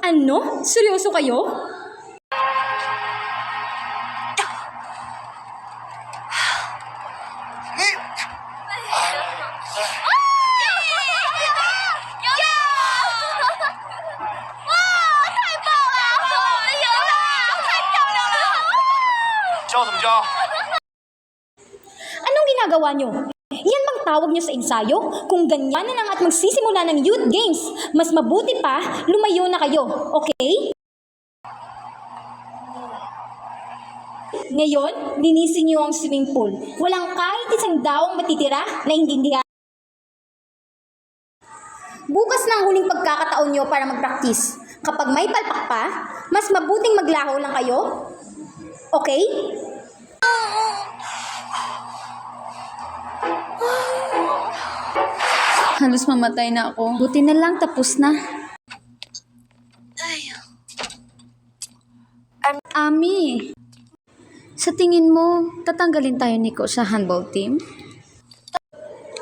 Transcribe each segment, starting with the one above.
Ano? Seryoso kayo? Anong ginagawa nyo? Yan bang tawag nyo sa ensayo? Kung ganyan na lang at magsisimula ng youth games, mas mabuti pa, lumayo na kayo, okay? Ngayon, linisin nyo ang swimming pool. Walang kahit isang dawang matitira na hindi. Bukas na ang huling pagkakataon nyo para mag-practice. Kapag may palpak pa, mas mabuting maglaho lang kayo. Okay? Halos mamatay na ako. Buti na lang tapos na. Ami, sa tingin mo, tatanggalin tayo ni Ko sa handball team?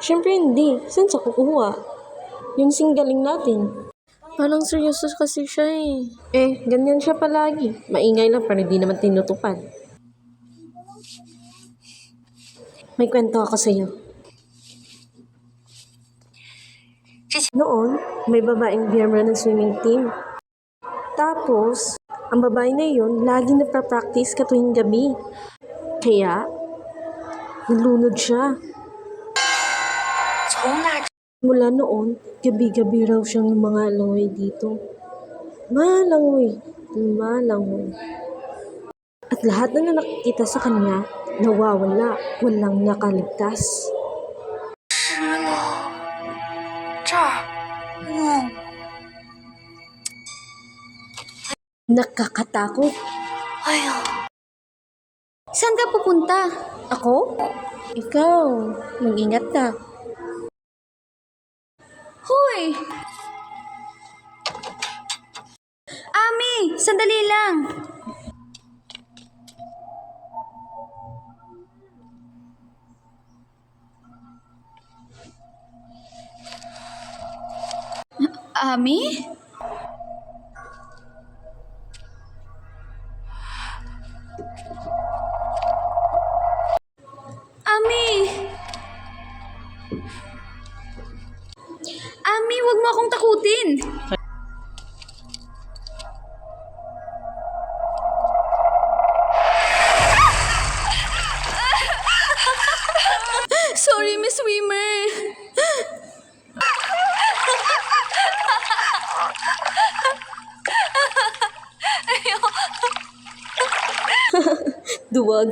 Siyempre hindi. Saan sa kukuha? Yung singgaling natin. Parang seryoso kasi siya eh. Ganyan siya palagi. Maingay lang pero hindi naman tinutupad. May kwento ako sa'yo. Noon, may babaeng biyemro ng swimming team. Tapos, ang babae na yun, lagi nagpa-practice katuwing gabi. Kaya, nalunod siya. Mula noon, gabi-gabi raw siyang mga langoy dito. Malangoy. At lahat na nakikita sa kanya, nawawala. Walang nakaligtas. Nakakatakot. Saan ka pupunta? Ako? Ikaw, mag-ingat ka. Hoy! Ami, sandali lang. Ami? Ami! Ami, wag mo akong takutin. Sorry, Miss Swimmer. Duwag.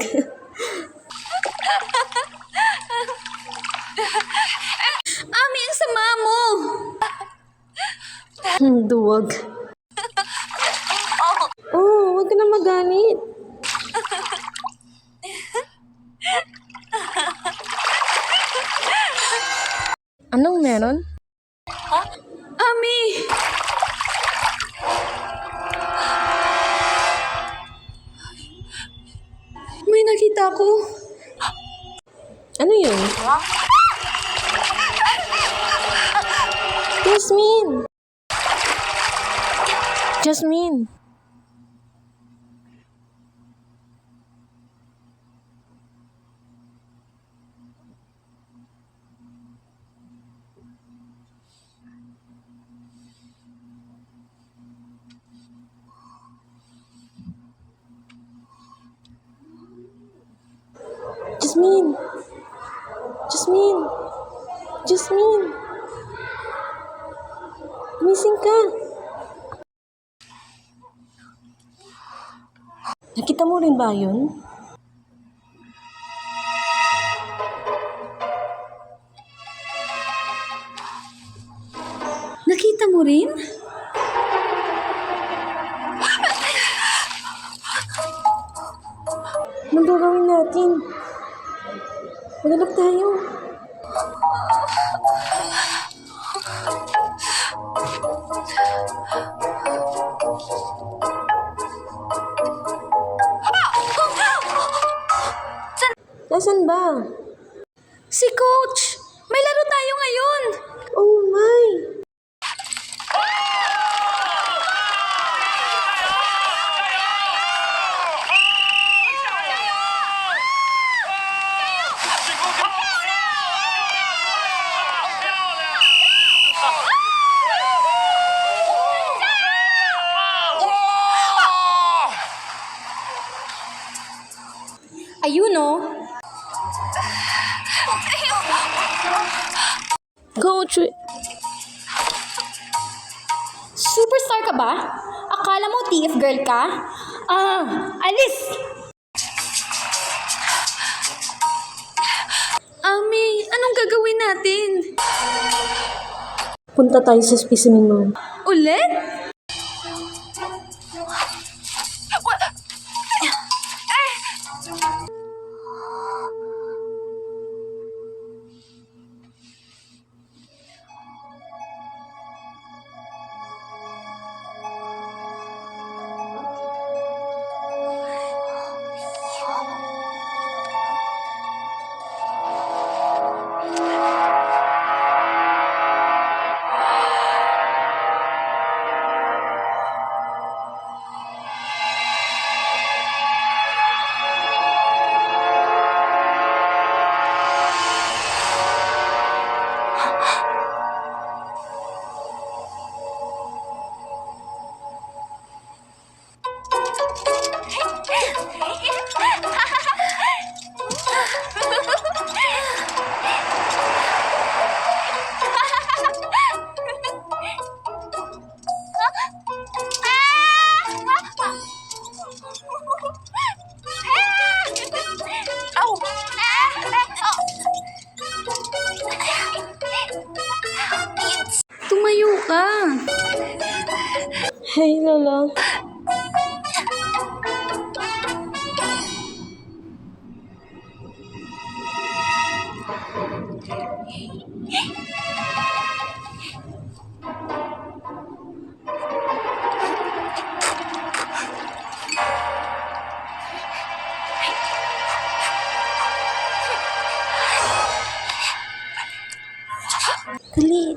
Ami, ang sama mo. Duwag. Oh, wag ka na magalit. Anong meron? Ami! May nakita ko. Ano yun? Jasmine! Jasmine! Jasmine! Jasmine! Jasmine! Gumising ka! Nakita mo rin ba yun? Nakita mo rin? Anong gagawin natin? Maghanap tayo. Nasaan ba? Si Coach! May laro tayo ngayon! Oh my! Mochi. Superstar ka ba? Akala mo TF girl ka? Alis! Ami, anong gagawin natin? Punta tayo sa specimen mo. Ulit? Tumayo ka. Hey, Lola.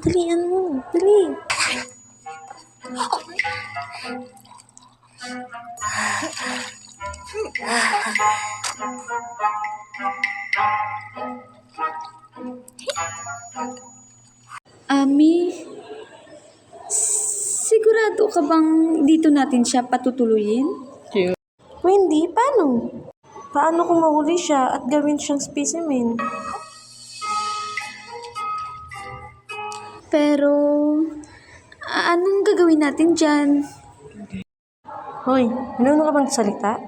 Dalian mo. Dali. Ami, sigurado ka bang dito natin siya patutuluyin? Wendy, paano? Paano kung mahuli siya at gawin siyang specimen? Pero, anong gagawin natin dyan? Hoy, ano ka bang salita?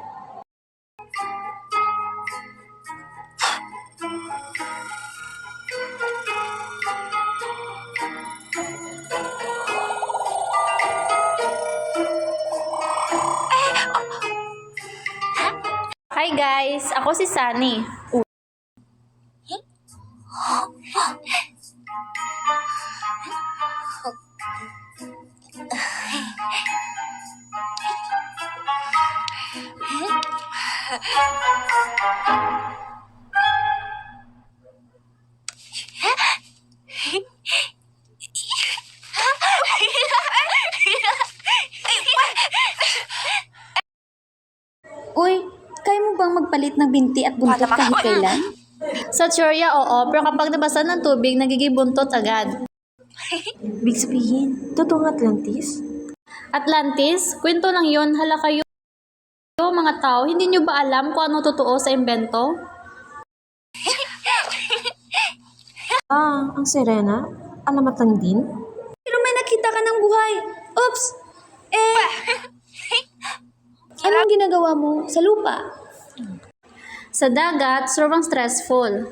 Hi guys, ako si Sunny. Uy, kaya mo bang magpalit ng binti at buntot kahit kailan? Sa teorya, oo, pero kapag nabasa ng tubig, nagiging buntot agad. Ibig sabihin, totoong Atlantis? Atlantis, kwento lang yon. Hala kayo, mga tao, hindi nyo ba alam kung ano totoo sa imbento? Ang Serena? Alamatan din? Pero may nakita ka ng buhay. Oops! Anong ginagawa mo sa lupa? Sa dagat, sobrang stressful.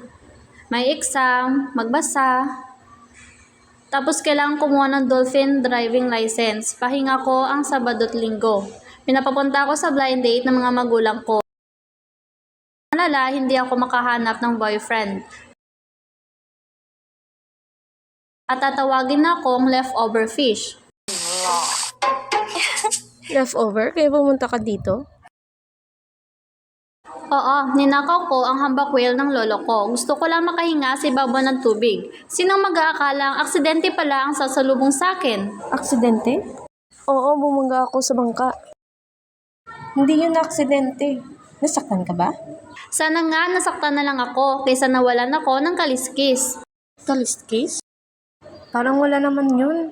May exam, magbasa, tapos kailangan kumuha ng dolphin driving license. Pahinga ko ang Sabado at Linggo. Pinapapunta ako sa blind date ng mga magulang ko. Malala, hindi ako makahanap ng boyfriend. At tatawagin akong leftover fish. Leftover? Kaya pumunta ka dito? Oo, ninakaw ko ang humpback whale ng lolo ko. Gusto ko lang makahinga sa ibabaw ng tubig. Sinong mag-aakala ang aksidente pala ang sasalubong sa akin? Aksidente? Oo, bumangga ako sa bangka. Hindi yun aksidente. Nasaktan ka ba? Sana nga nasaktan na lang ako kaysa nawalan ako ng kaliskis. Kaliskis? Parang wala naman yun.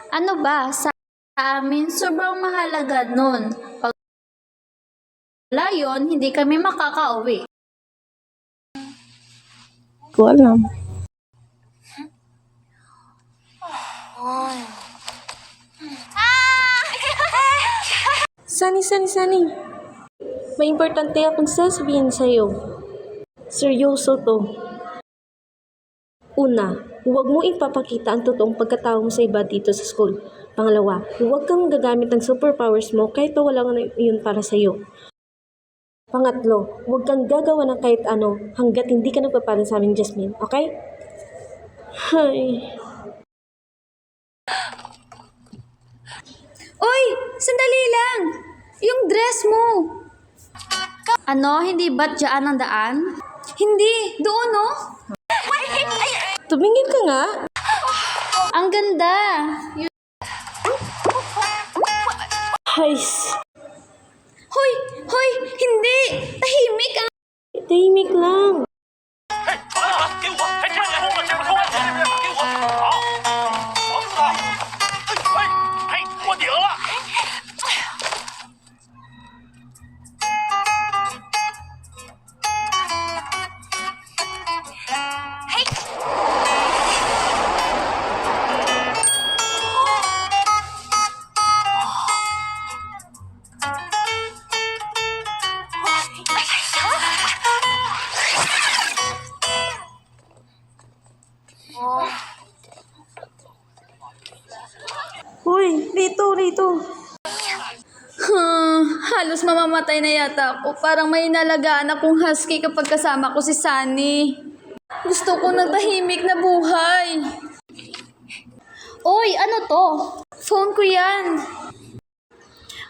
Ano ba, sa amin sobrang mahalaga nun. Pag wala yun, hindi kami makakauwi. Ko alam. Sunny. May importante akong sasabihin sa'yo. Seryoso to. Una, huwag mo ipapakita ang totoong pagkatao mo sa iba dito sa school. Pangalawa, huwag kang gagamit ng superpowers mo kahit pa wala na yun para sa'yo. Pangatlo, huwag kang gagawa ng kahit ano hanggat hindi ka nagpapalan sa amin, Jasmine. Okay? Hay. Oy! Sandali lang! Yung dress mo! Ano, hindi ba't dyan ang daan? Hindi! Doon, oh! Tumingin ka nga. Ang ganda! Hays. Hoy! Hoy! Hindi! Tahimik ang... Tahimik lang. 给我！哎，这空了，这空了，给我！好，好死他！哎，过顶了！ Hoy, Rito. Halos mamamatay na yata ako. Parang may inalagaan akong husky kapag kasama ko si Sunny. Gusto ko ng tahimik na buhay. Oy, ano to? Phone ko yan.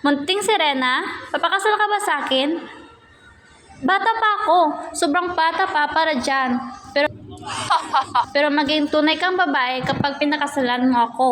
Munting Serena, papakasal ka ba sa akin? Bata pa ako. Sobrang bata pa para dyan. Pero maging tunay kang babae kapag pinakasalan mo ako.